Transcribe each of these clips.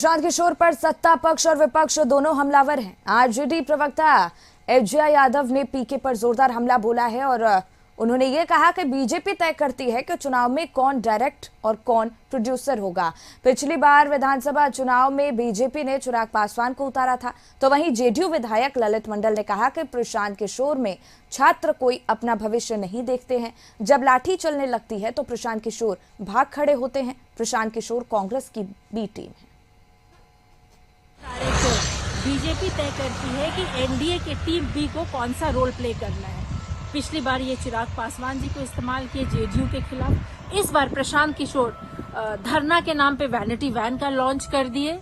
प्रशांत किशोर पर सत्ता पक्ष और विपक्ष दोनों हमलावर हैं। आरजेडी प्रवक्ता एचजे यादव ने पीके पर जोरदार हमला बोला है और उन्होंने ये कहा कि बीजेपी तय करती है कि चुनाव में कौन डायरेक्ट और कौन प्रोड्यूसर होगा। पिछली बार विधानसभा चुनाव में बीजेपी ने चिराग पासवान को उतारा था, तो वहीं जेडीयू विधायक ललित मंडल ने कहा कि प्रशांत किशोर में छात्र कोई अपना भविष्य नहीं देखते हैं। जब लाठी चलने लगती है तो प्रशांत किशोर भाग खड़े होते हैं। प्रशांत किशोर कांग्रेस की बी टीम है। बीजेपी तय करती है कि एनडीए के टीम बी को कौन सा रोल प्ले करना है। पिछली बार ये चिराग पासवान जी को इस्तेमाल किए जेडीयू के खिलाफ। इस बार प्रशांत किशोर धरना के नाम पे वैनिटी वैन का लॉन्च कर दिए।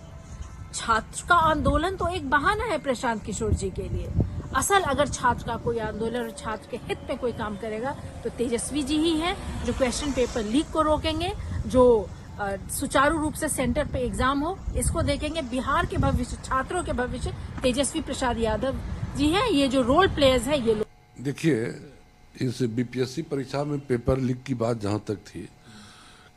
छात्र का आंदोलन तो एक बहाना है प्रशांत किशोर जी के लिए। असल अगर छात्र का कोई आंदोलन और छात्र के हित में कोई काम करेगा तो तेजस्वी जी ही हैं, जो क्वेश्चन पेपर लीक को रोकेंगे, जो सुचारू रूप से सेंटर पे एग्जाम हो इसको देखेंगे। बिहार के भविष्य, छात्रों के भविष्य तेजस्वी प्रसाद यादव जी हैं। ये जो रोल प्लेयर्स हैं ये लोग। देखिए, इस बीपीएससी परीक्षा में पेपर लीक की बात जहां तक थी,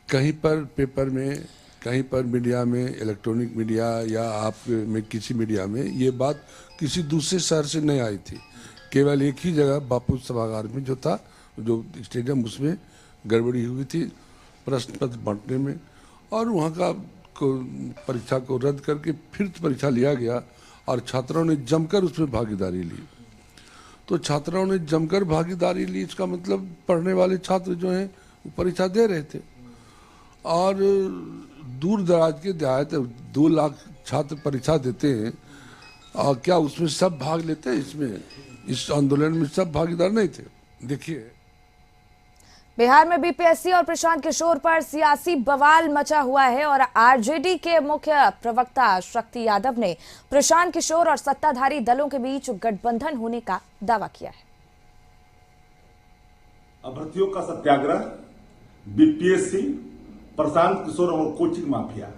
कहीं पर पेपर में, कहीं पर मीडिया में, इलेक्ट्रॉनिक मीडिया या आप में किसी मीडिया में ये बात किसी दूसरे शहर से नहीं आई थी। केवल एक ही जगह बापू सभागार में जो था, जो स्टेडियम, उसमें गड़बड़ी हुई थी प्रश्न पत्र बांटने में, और वहाँ का परीक्षा को रद्द करके फिर परीक्षा लिया गया और छात्रों ने जमकर उसमें भागीदारी ली। तो छात्रों ने जमकर भागीदारी ली, इसका मतलब पढ़ने वाले छात्र जो हैं वो परीक्षा दे रहे थे। और दूर दराज के देहात 2 लाख छात्र परीक्षा देते हैं, और क्या उसमें सब भाग लेते हैं? इसमें, इस आंदोलन में सब भागीदार नहीं थे। देखिए, बिहार में बीपीएससी और प्रशांत किशोर पर सियासी बवाल मचा हुआ है और आरजेडी के मुख्य प्रवक्ता शक्ति यादव ने प्रशांत किशोर और सत्ताधारी दलों के बीच गठबंधन होने का दावा किया है। अभ्यर्थियों का सत्याग्रह, बीपीएससी, प्रशांत किशोर और कोचिंग माफिया।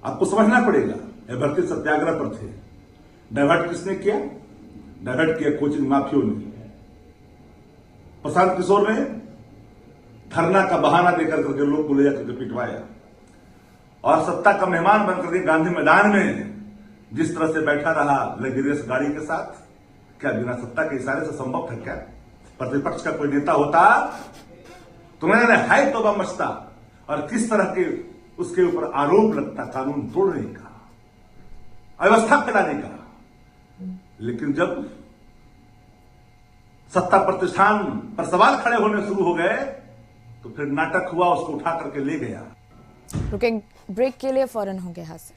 आपको समझना पड़ेगा, अभ्यर्थी सत्याग्रह पर थे। डाइवर्ट किसने किया? डाइवर्ट किया कोचिंग माफियों ने। प्रशांत किशोर ने धरना का बहाना देकर करके लोग को ले जाकर के पिटवाया और सत्ता का मेहमान बनकर के गांधी मैदान में जिस तरह से बैठा रहा लग्जरियस गाड़ी के साथ, क्या बिना सत्ता के इशारे से संभव था? क्या प्रतिपक्ष का कोई नेता होता तो मैंने हाय तौबा मचता और किस तरह के उसके ऊपर आरोप लगता कानून तोड़ने का, अव्यवस्था फैलाने का। लेकिन जब सत्ता प्रतिष्ठान पर सवाल खड़े होने शुरू हो गए तो फिर नाटक हुआ, उसको उठा करके ले गया। रुकें, ब्रेक के लिए फौरन होंगे हाजिर।